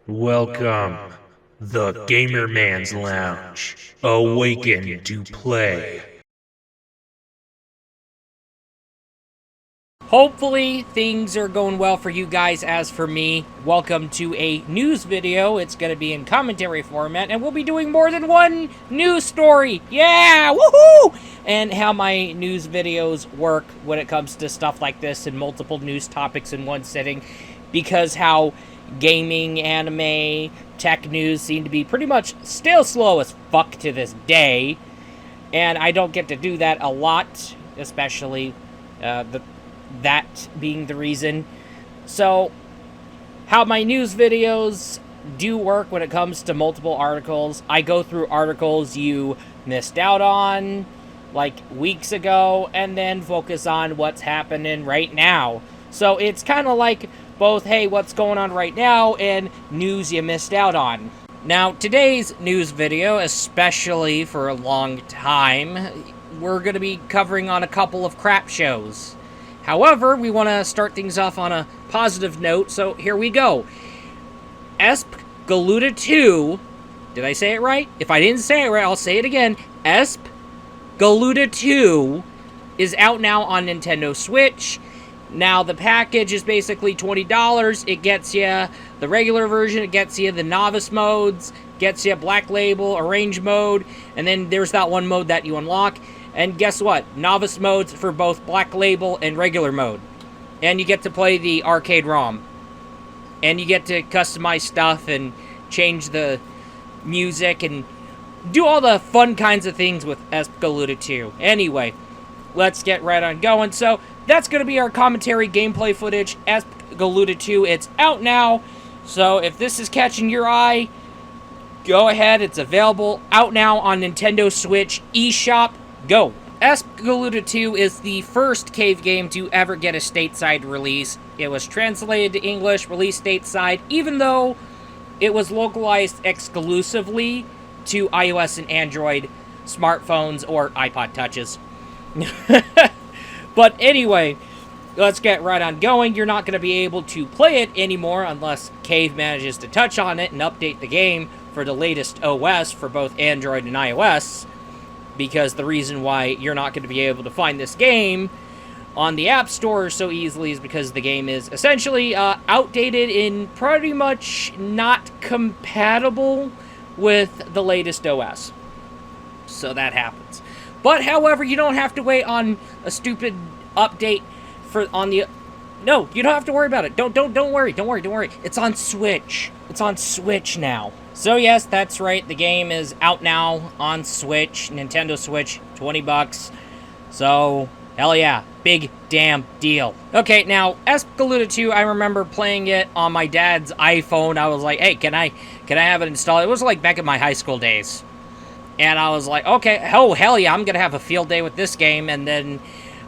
Welcome, the Gamer Man's Lounge. Awaken to play. Hopefully things are going well for you guys as for me. Welcome to a news video. It's going to be in commentary format, and we'll be doing more than one news story. Yeah, woohoo! And how my news videos work when it comes to stuff like this and multiple news topics in one sitting. Because how gaming, anime, tech news seem to be pretty much still slow as fuck to this day. And I don't get to do that a lot, especially that being the reason. So, how my news videos do work when it comes to multiple articles, I go through articles you missed out on, like weeks ago, and then focus on what's happening right now. So, it's kind of like both, hey, what's going on right now, and news you missed out on. Now, today's news video, especially for a long time, we're going to be covering on a couple of crap shows. However, we want to start things off on a positive note, so here we go. Espgaluda 2, did I say it right? If I didn't say it right, I'll say it again. Espgaluda 2 is out now on Nintendo Switch. Now, the package is basically $20. It gets you the regular version, it gets you the novice modes, gets you Black Label, Arrange mode, and then there's that one mode that you unlock. And guess what? Novice modes for both Black Label and regular mode. And you get to play the arcade ROM. And you get to customize stuff and change the music and do all the fun kinds of things with Espgaluda 2. Anyway, let's get right on going. So, that's going to be our commentary gameplay footage, Espgaluda 2. It's out now, so if this is catching your eye, go ahead. It's available out now on Nintendo Switch eShop. Go! Espgaluda 2 is the first cave game to ever get a stateside release. It was translated to English, released stateside, even though it was localized exclusively to iOS and Android smartphones or iPod Touches. But anyway, let's get right on going. You're not going to be able to play it anymore unless Cave manages to touch on it and update the game for the latest OS for both Android and iOS. Because the reason why you're not going to be able to find this game on the App Store so easily is because the game is essentially outdated and pretty much not compatible with the latest OS. So that happens. But, however, you don't have to wait on a stupid update on the... No, you don't have to worry about it. Don't worry. It's on Switch. It's on Switch now. So, yes, that's right. The game is out now on Switch. Nintendo Switch, $20. So, hell yeah. Big damn deal. Okay, now, Espgaluda 2, I remember playing it on my dad's iPhone. I was like, hey, can I have it installed? It was like back in my high school days. And I was like, okay, oh, hell yeah, I'm going to have a field day with this game. And then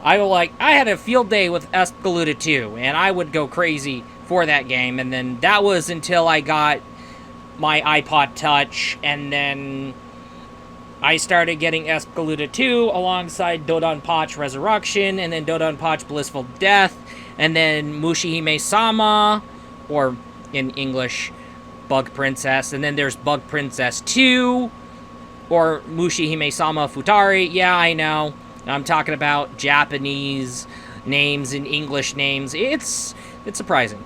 I had a field day with Espgaluda 2, and I would go crazy for that game. And then that was until I got my iPod Touch, and then I started getting Espgaluda 2 alongside Dodonpachi Resurrection, and then Dodonpachi Blissful Death, and then Mushihime-sama, or in English, Bug Princess. And then there's Bug Princess 2. Or Mushihime-sama Futari. Yeah, I know. I'm talking about Japanese names and English names. It's surprising.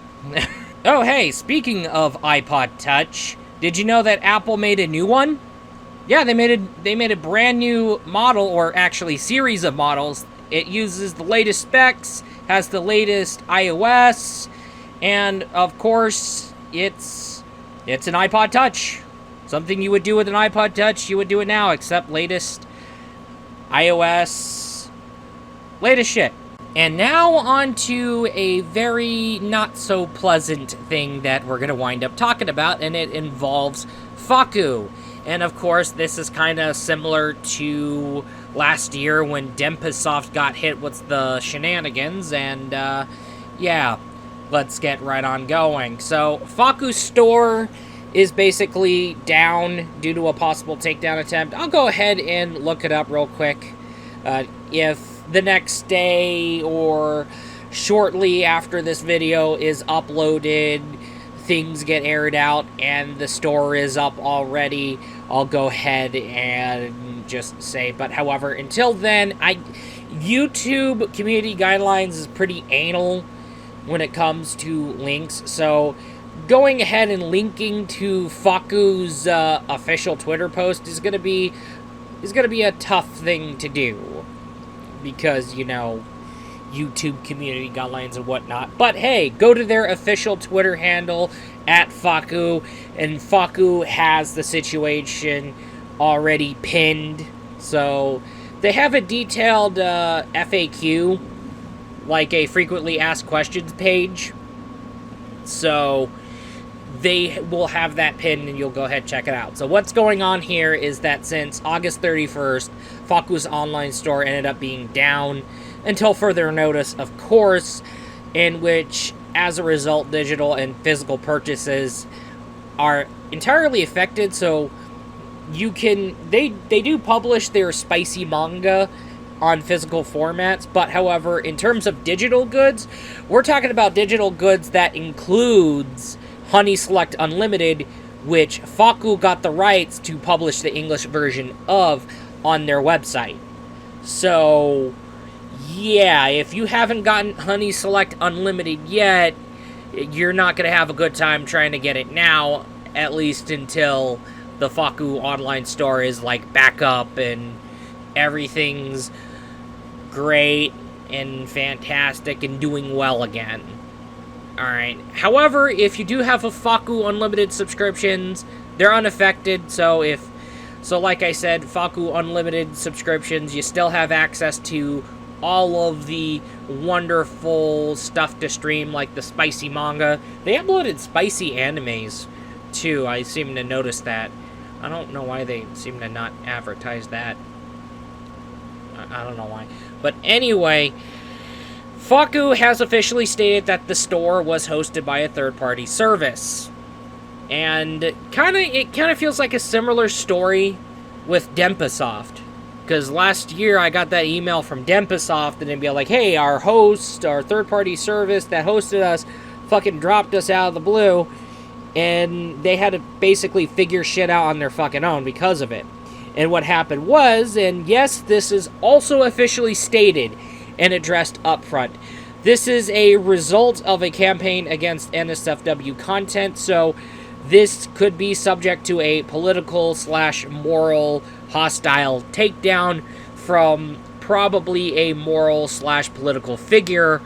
Oh, hey, speaking of iPod Touch, did you know that Apple made a new one? Yeah, they made a brand new model, or actually series of models. It uses the latest specs, has the latest iOS, and of course, it's an iPod Touch. Something you would do with an iPod Touch, you would do it now, except latest iOS, latest shit. And now on to a very not so pleasant thing that we're going to wind up talking about, and it involves Fakku. And of course, this is kind of similar to last year when Denpasoft got hit with the shenanigans, and yeah, let's get right on going. So, Fakku's store is basically down due to a possible takedown attempt. I'll go ahead and look it up real quick. If the next day or shortly after this video is uploaded, things get aired out and the store is up already, I'll go ahead and just say. But however, until then, YouTube community guidelines is pretty anal when it comes to links. So going ahead and linking to Fakku's official Twitter post is gonna be a tough thing to do, because, you know, YouTube community guidelines and whatnot. But hey, go to their official Twitter handle at Fakku, and Fakku has the situation already pinned. So they have a detailed FAQ, like a frequently asked questions page. So they will have that pinned, and you'll go ahead and check it out. So what's going on here is that since August 31st, Fakku's online store ended up being down until further notice, of course, in which, as a result, digital and physical purchases are entirely affected. So you can, they do publish their spicy manga on physical formats, but however, in terms of digital goods, we're talking about digital goods that includes Honey Select Unlimited, which Fakku got the rights to publish the English version of on their website. So yeah, if you haven't gotten Honey Select Unlimited yet, you're not going to have a good time trying to get it now, at least until the Fakku online store is, like, back up and everything's great and fantastic and doing well again. Alright, however, if you do have a Fakku Unlimited subscriptions, they're unaffected, so like I said, Fakku Unlimited subscriptions, you still have access to all of the wonderful stuff to stream, like the spicy manga. They uploaded spicy animes, too. I seem to notice that. I don't know why they seem to not advertise that. I don't know why. But anyway, Fakku has officially stated that the store was hosted by a third-party service. And it kind of feels like a similar story with Denpasoft. Because last year I got that email from Denpasoft, and they'd be like, hey, our host, our third-party service that hosted us fucking dropped us out of the blue, and they had to basically figure shit out on their fucking own because of it. And what happened was, and yes, this is also officially stated and addressed up front, this is a result of a campaign against NSFW content, so this could be subject to a political/moral hostile takedown from probably a moral/political figure.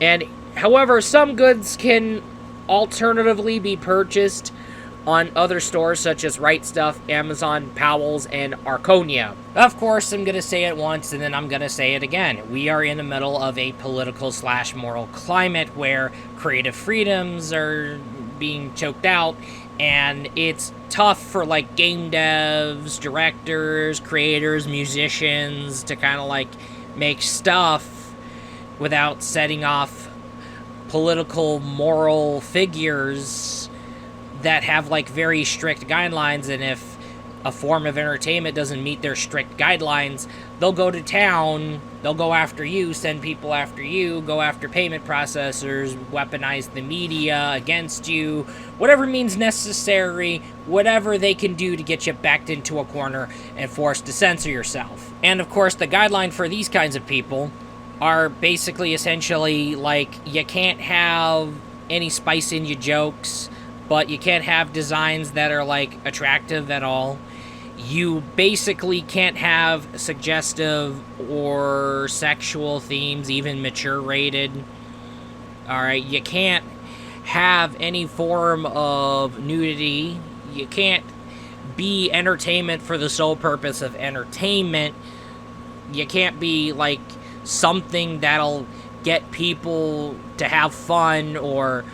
And however, some goods can alternatively be purchased on other stores such as Right Stuff, Amazon, Powell's, and Arconia. Of course, I'm going to say it once and then I'm going to say it again. We are in the middle of a political/moral climate where creative freedoms are being choked out, and it's tough for, like, game devs, directors, creators, musicians to kind of, like, make stuff without setting off political, moral figures that have, like, very strict guidelines, and if a form of entertainment doesn't meet their strict guidelines, they'll go to town, they'll go after you, send people after you, go after payment processors, weaponize the media against you, whatever means necessary, whatever they can do to get you backed into a corner and forced to censor yourself. And of course, the guideline for these kinds of people are basically essentially like, you can't have any spice in your jokes, but you can't have designs that are, like, attractive at all. You basically can't have suggestive or sexual themes, even mature rated. Alright, you can't have any form of nudity. You can't be entertainment for the sole purpose of entertainment. You can't be, like, something that'll get people to have fun or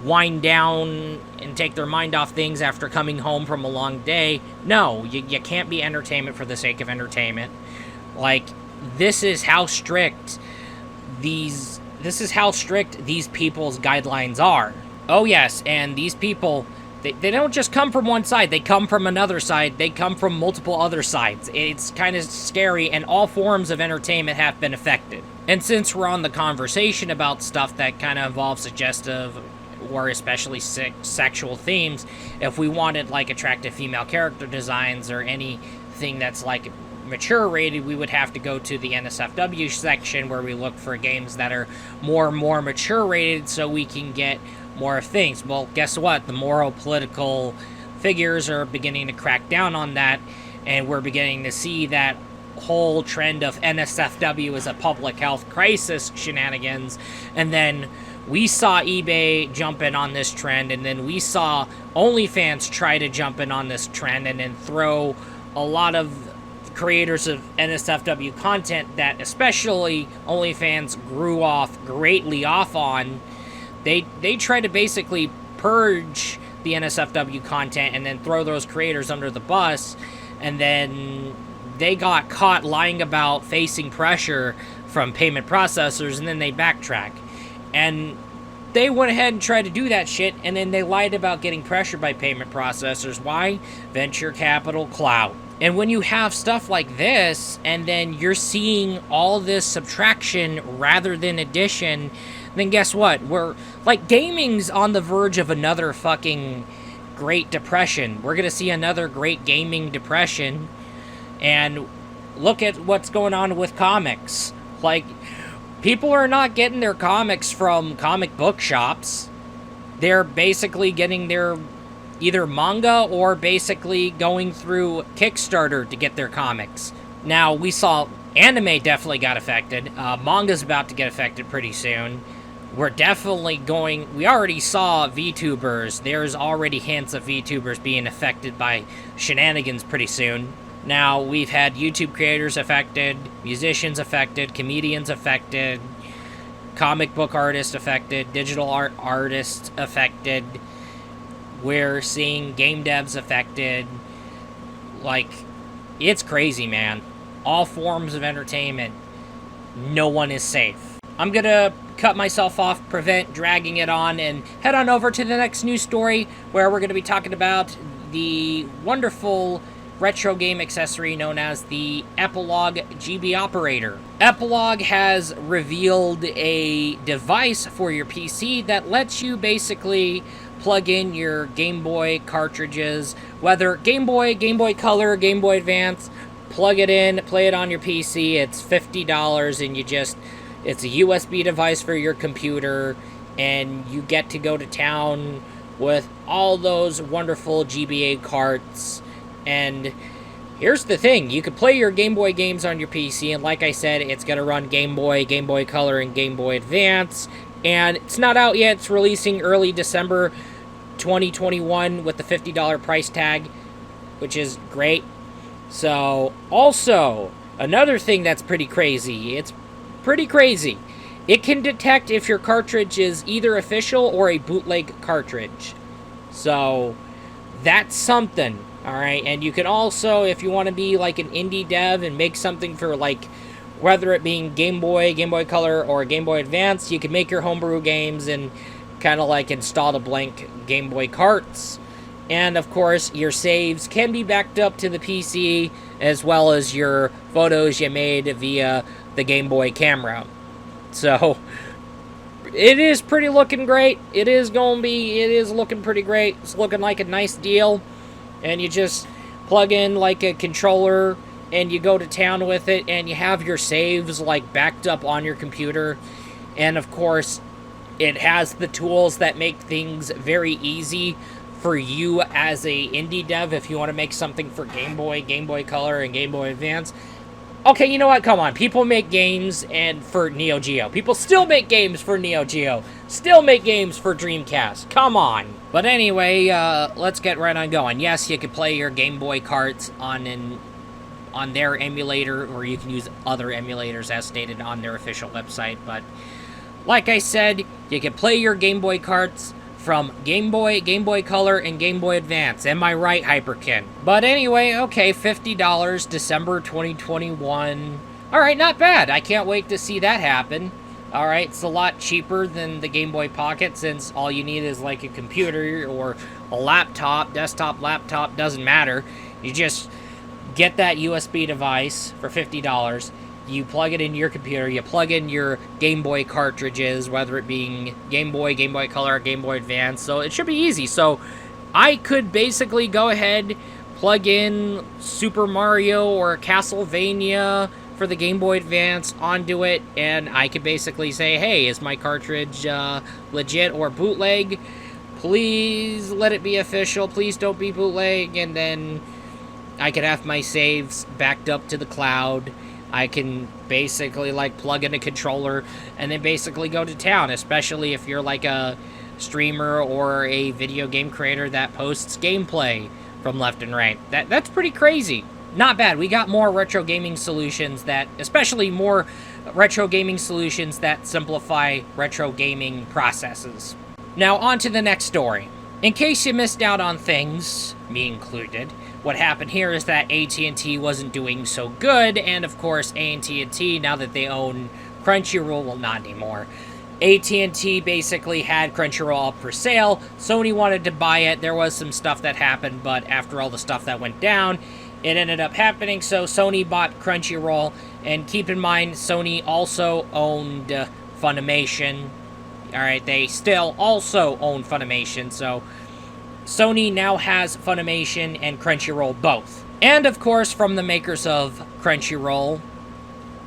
wind down and take their mind off things after coming home from a long day. No, you can't be entertainment for the sake of entertainment. Like, this is how strict these people's guidelines are. Oh yes, and these people, they don't just come from one side, they come from another side, they come from multiple other sides. It's kind of scary, and all forms of entertainment have been affected. And since we're on the conversation about stuff that kind of involves suggestive or especially sexual themes. If we wanted like attractive female character designs or anything that's like mature rated, we would have to go to the NSFW section where we look for games that are more and more mature rated so we can get more things. Well, guess what? The moral political figures are beginning to crack down on that, and we're beginning to see that whole trend of NSFW as a public health crisis shenanigans. And then we saw eBay jump in on this trend, and then we saw OnlyFans try to jump in on this trend and then throw a lot of creators of NSFW content that especially OnlyFans grew greatly off on. They try to basically purge the NSFW content and then throw those creators under the bus, and then they got caught lying about facing pressure from payment processors, and then they backtrack. And they went ahead and tried to do that shit, and then they lied about getting pressured by payment processors. Why? Venture capital clout. And when you have stuff like this, and then you're seeing all this subtraction rather than addition, then guess what? We're, like, gaming's on the verge of another fucking Great Depression. We're gonna see another great gaming depression. And look at what's going on with comics. Like, people are not getting their comics from comic book shops. They're basically getting their either manga or basically going through Kickstarter to get their comics. Now, we saw anime definitely got affected. Manga's about to get affected pretty soon. We're definitely going... We already saw VTubers. There's already hints of VTubers being affected by shenanigans pretty soon. Now, we've had YouTube creators affected, musicians affected, comedians affected, comic book artists affected, digital art artists affected. We're seeing game devs affected. Like, it's crazy, man. All forms of entertainment. No one is safe. I'm gonna cut myself off, prevent dragging it on, and head on over to the next news story where we're gonna be talking about the wonderful retro game accessory known as the Epilogue GB Operator. Epilogue has revealed a device for your PC that lets you basically plug in your Game Boy cartridges, whether Game Boy, Game Boy Color, Game Boy Advance, plug it in, play it on your PC. It's $50 and it's a USB device for your computer, and you get to go to town with all those wonderful GBA carts. And here's the thing, you can play your Game Boy games on your PC, and like I said, it's going to run Game Boy, Game Boy Color, and Game Boy Advance. And it's not out yet. It's releasing early December 2021 with the $50 price tag, which is great. So, also, another thing that's pretty crazy. It's pretty crazy. It can detect if your cartridge is either official or a bootleg cartridge. So, that's something. Alright, and you can also, if you want to be like an indie dev and make something for like, whether it being Game Boy, Game Boy Color, or Game Boy Advance, you can make your homebrew games and kind of like install the blank Game Boy carts. And of course, your saves can be backed up to the PC, as well as your photos you made via the Game Boy camera. So, it is pretty looking great. It is looking pretty great. It's looking like a nice deal. And you just plug in like a controller and you go to town with it, and you have your saves like backed up on your computer. And of course, it has the tools that make things very easy for you as a indie dev if you want to make something for Game Boy, Game Boy Color, and Game Boy Advance. Okay, you know what? Come on. People make games and for Neo Geo. People still make games for Neo Geo. Still make games for Dreamcast. Come on. But anyway, let's get right on going. Yes, you can play your Game Boy carts on their emulator, or you can use other emulators as stated on their official website. But like I said, you can play your Game Boy carts from Game Boy, Game Boy Color, and Game Boy Advance. Am I right, Hyperkin? But anyway, okay, $50, December 2021. Alright, not bad. I can't wait to see that happen. Alright, it's a lot cheaper than the Game Boy Pocket, since all you need is like a computer or a laptop, desktop, laptop, doesn't matter. You just get that USB device for $50. You plug it into your computer, you plug in your Game Boy cartridges, whether it being Game Boy, Game Boy Color, Game Boy Advance, so it should be easy. So I could basically go ahead, plug in Super Mario or Castlevania for the Game Boy Advance onto it, and I could basically say, hey, is my cartridge legit or bootleg? Please let it be official, please don't be bootleg, and then I could have my saves backed up to the cloud. I can basically, like, plug in a controller and then basically go to town, especially if you're, like, a streamer or a video game creator that posts gameplay from left and right. That's pretty crazy. Not bad. We got more retro gaming solutions especially more retro gaming solutions that simplify retro gaming processes. Now, on to the next story. In case you missed out on things, me included, what happened here is that AT&T wasn't doing so good, and of course AT&T, now that they own Crunchyroll, well, not anymore. AT&T basically had Crunchyroll up for sale. Sony wanted to buy it. There was some stuff that happened, but after all the stuff that went down, it ended up happening, so Sony bought Crunchyroll. And keep in mind, Sony also owned Funimation. Alright, they still also own Funimation, so Sony now has Funimation and Crunchyroll both. And of course, from the makers of Crunchyroll,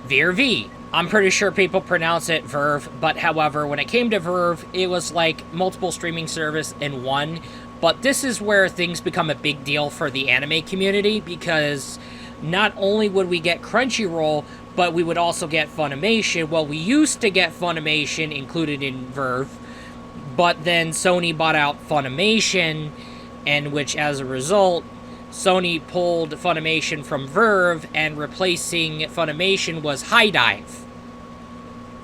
VRV. I'm pretty sure people pronounce it Verve, but however, when it came to Verve, it was like multiple streaming service in one. But this is where things become a big deal for the anime community, because not only would we get Crunchyroll, but we would also get Funimation. Well, we used to get Funimation included in Verve, but then Sony bought out Funimation, and which as a result, Sony pulled Funimation from Verve, and replacing Funimation was HIDIVE,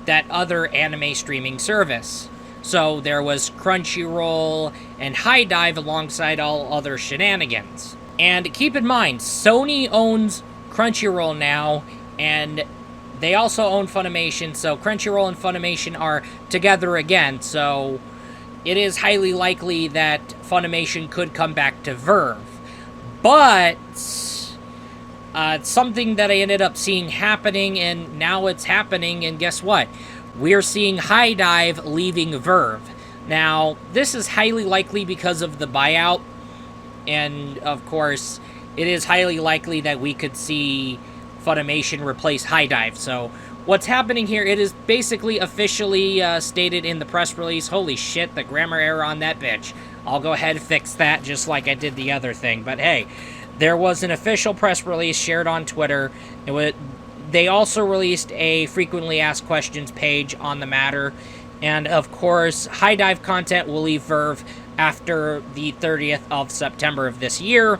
that other anime streaming service. So there was Crunchyroll and HIDIVE alongside all other shenanigans. And keep in mind, Sony owns Crunchyroll now, and they also own Funimation, so Crunchyroll and Funimation are together again, so it is highly likely that Funimation could come back to Verve. But it's something that I ended up seeing happening, and now it's happening, and guess what? We're seeing HIDIVE leaving Verve. Now, this is highly likely because of the buyout, and of course, it is highly likely that we could see Funimation replace HIDIVE. So, what's happening here, it is basically officially stated in the press release. Holy shit, the grammar error on that bitch. I'll go ahead and fix that just like I did the other thing. But hey, there was an official press release shared on Twitter. They also released a frequently asked questions page on the matter. And of course, HIDIVE content will leave Verve after the 30th of September of this year.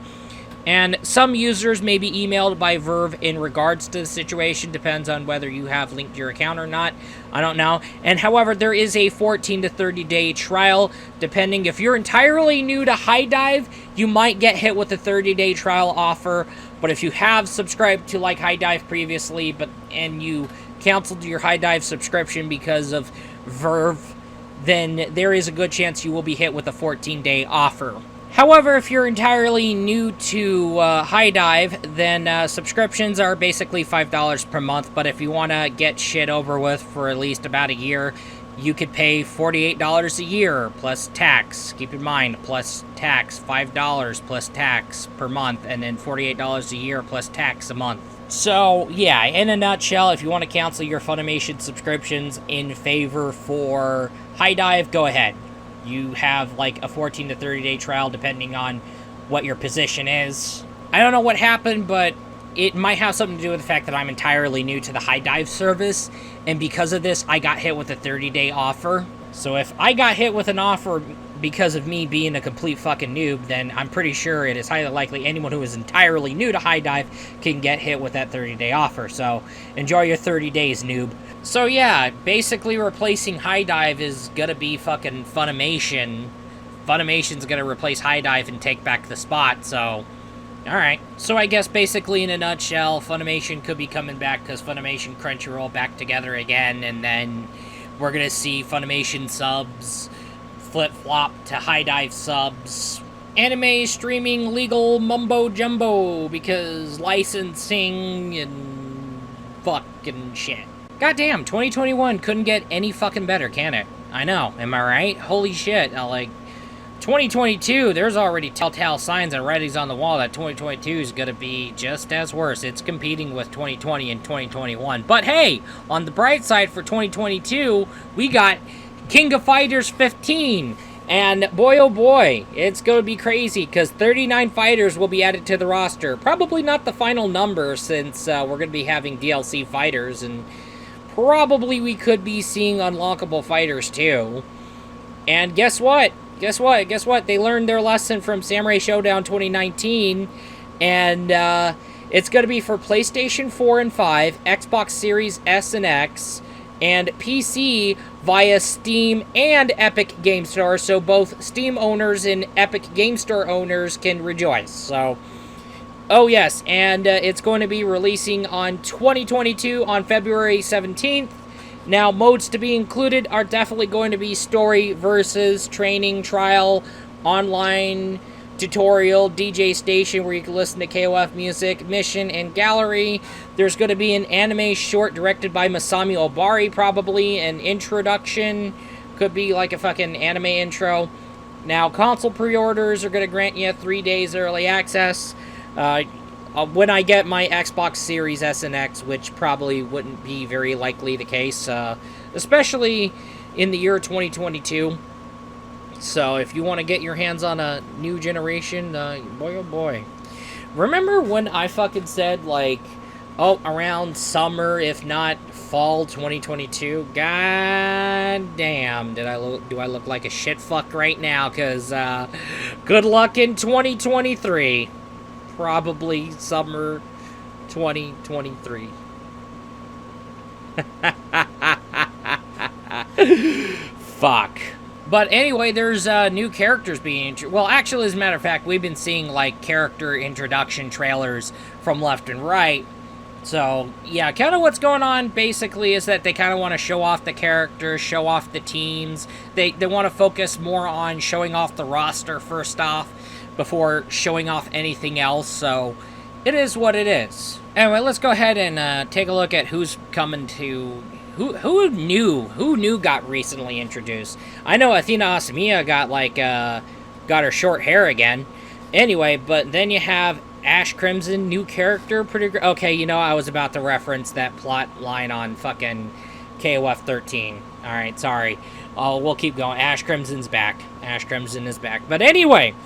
And some users may be emailed by Verve in regards to the situation. Depends on whether you have linked your account or not. I don't know. And however, there is a 14 to 30 day trial. Depending, if you're entirely new to HIDIVE, you might get hit with a 30-day trial offer. But if you have subscribed to like HIDIVE previously, and you canceled your HIDIVE subscription because of Verve, then there is a good chance you will be hit with a 14-day offer. However, if you're entirely new to HIDIVE, then subscriptions are basically $5 per month, but if you want to get shit over with for at least about a year, you could pay $48 a year plus tax. Keep in mind, plus tax, $5 plus tax per month, and then $48 a year plus tax a month. So, yeah, in a nutshell, if you want to cancel your Funimation subscriptions in favor for HIDIVE, go ahead. You have like a 14 to 30 day trial depending on what your position is. I don't know what happened, but it might have something to do with the fact that I'm entirely new to the HIDIVE service, and because of this, I got hit with a 30-day offer. So if I got hit with an offer because of me being a complete fucking noob, then I'm pretty sure it is highly likely anyone who is entirely new to HIDIVE can get hit with that 30-day offer. So enjoy your 30 days, noob. So yeah, basically replacing HIDIVE is gonna be fucking Funimation. Funimation's gonna replace HIDIVE and take back the spot, so alright. So I guess basically in a nutshell, Funimation could be coming back because Funimation Crunchyroll back together again, and then we're gonna see Funimation subs flip-flop to HIDIVE subs. Anime streaming legal mumbo-jumbo because licensing and fucking shit. Goddamn, 2021 couldn't get any fucking better, can it? I know, am I right? Holy shit, like, 2022, there's already telltale signs and writings on the wall that 2022 is going to be just as worse. It's competing with 2020 and 2021. But hey, on the bright side for 2022, we got King of Fighters 15. And boy, oh boy, it's going to be crazy because 39 fighters will be added to the roster. Probably not the final number since we're going to be having DLC fighters. And probably we could be seeing unlockable fighters too. And guess what? Guess what? They learned their lesson from Samurai Showdown 2019, and it's going to be for PlayStation 4 and 5, Xbox Series S and X, and PC via Steam and Epic Game Store, so both Steam owners and Epic Game Store owners can rejoice. So, oh yes, and it's going to be releasing on 2022 on February 17th. Now, modes to be included are definitely going to be story versus training, trial, online, tutorial, DJ station where you can listen to KOF music, mission, and gallery. There's going to be an anime short directed by Masami Obari, probably, an introduction. Could be like a fucking anime intro. Now, console pre-orders are going to grant you 3 days early access. When I get my Xbox Series S and X, which probably wouldn't be very likely the case, especially in the year 2022. So if you want to get your hands on a new generation, boy oh boy. Remember when I fucking said, like, oh, around summer, if not fall 2022? God damn, do I look like a shit fuck right now? Because good luck in 2023. Probably summer 2023. Fuck. But anyway, there's new characters being... Well, actually, as a matter of fact, we've been seeing, like, character introduction trailers from left and right. So, yeah, kind of what's going on, basically, is that they kind of want to show off the characters, show off the teams. They want to focus more on showing off the roster first off, before showing off anything else, so it is what it is. Anyway, let's go ahead and take a look at who's coming to... Who new got recently introduced? I know Athena Asamiya got, like, got her short hair again. Anyway, but then you have Ash Crimson, new character, okay, you know, I was about to reference that plot line on fucking KOF 13. Alright, sorry. We'll keep going. Ash Crimson's back. Ash Crimson is back. But anyway...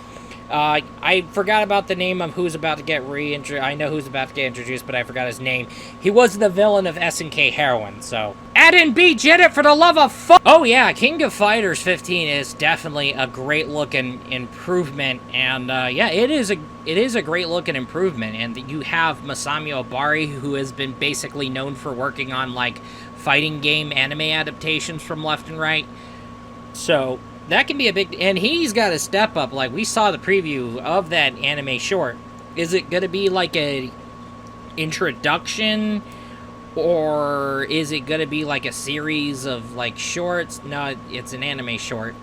I forgot about the name of who's about to get reintroduced. I know who's about to get introduced, but I forgot his name. He was the villain of SNK Heroine, so... Add in B, Janet, for the love of fuck! Oh yeah, King of Fighters 15 is definitely a great-looking improvement, and, yeah, it is a great-looking improvement, and you have Masami Obari, who has been basically known for working on, like, fighting game anime adaptations from left and right, so... That can be a big... And he's got to step up. Like, we saw the preview of that anime short. Is it going to be like a introduction? Or is it going to be like a series of, like, shorts? No, it's an anime short.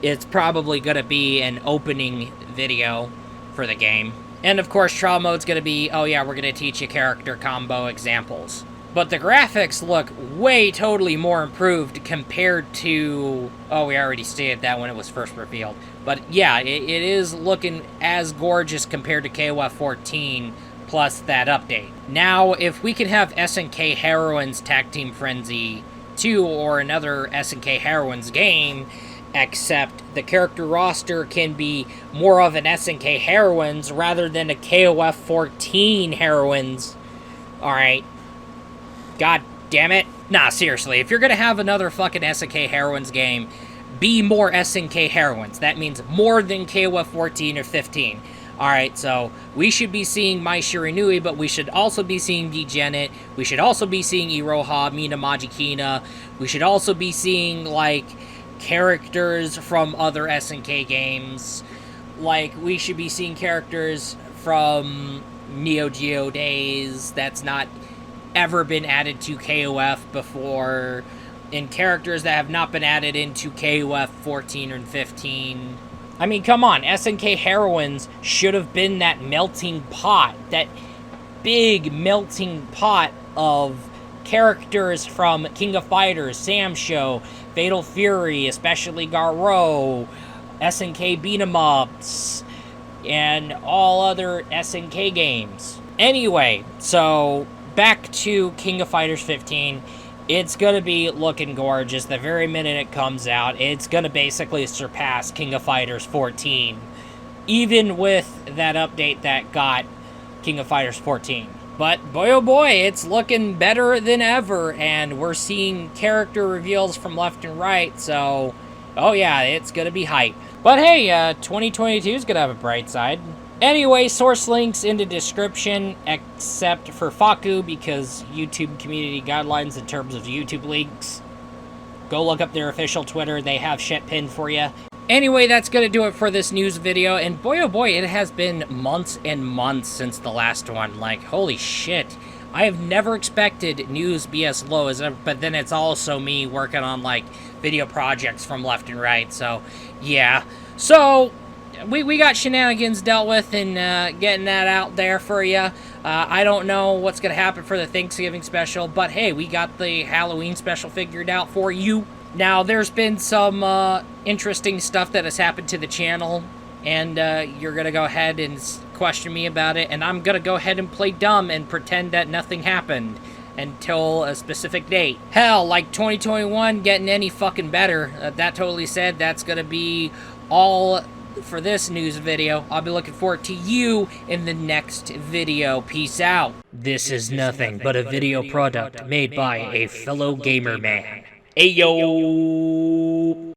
It's probably going to be an opening video for the game. And, of course, trial mode's going to be, oh, yeah, we're going to teach you character combo examples. But the graphics look way totally more improved compared to... Oh, we already stated that when it was first revealed. But yeah, it is looking as gorgeous compared to KOF 14 plus that update. Now, if we can have SNK Heroines Tag Team Frenzy 2 or another SNK Heroines game, except the character roster can be more of an SNK Heroines rather than a KOF 14 Heroines. Alright. God damn it. Nah, seriously, if you're gonna have another fucking SNK Heroines game, be more SNK Heroines. That means more than KOF 14 or 15. Alright, so we should be seeing Mai Shiranui, but we should also be seeing Janet. We should also be seeing Iroha, Mina Majikina. We should also be seeing, like, characters from other SNK games. Like, we should be seeing characters from Neo Geo days. That's not... ever been added to KOF before, and characters that have not been added into KOF 14 and 15. I mean, come on, SNK Heroines should have been that melting pot, that big melting pot of characters from King of Fighters, Sam Show, Fatal Fury, especially Garou, SNK beat 'em ups, and all other SNK games. Anyway, so back to King of Fighters 15. It's going to be looking gorgeous. The very minute it comes out, it's going to basically surpass King of Fighters 14. Even with that update that got King of Fighters 14. But boy oh boy, it's looking better than ever, and we're seeing character reveals from left and right, so oh yeah, it's gonna be hype. But hey, 2022 is gonna have a bright side. Anyway, source links in the description, except for Fakku, because YouTube community guidelines in terms of YouTube links. Go look up their official Twitter, they have shit pinned for you. Anyway, that's going to do it for this news video, and boy oh boy, it has been months and months since the last one. Like, holy shit. I have never expected news be as low as ever, but then it's also me working on, like, video projects from left and right, so, yeah. So, we got shenanigans dealt with and getting that out there for you. I don't know what's going to happen for the Thanksgiving special, but hey, we got the Halloween special figured out for you. Now, there's been some interesting stuff that has happened to the channel, and you're going to go ahead and question me about it, and I'm going to go ahead and play dumb and pretend that nothing happened until a specific date. Hell, like 2021 getting any fucking better. That totally said, that's going to be all for this news video. I'll be looking forward to you in the next video. Peace out. This is nothing but a video product made by a fellow gamer man. Ayo!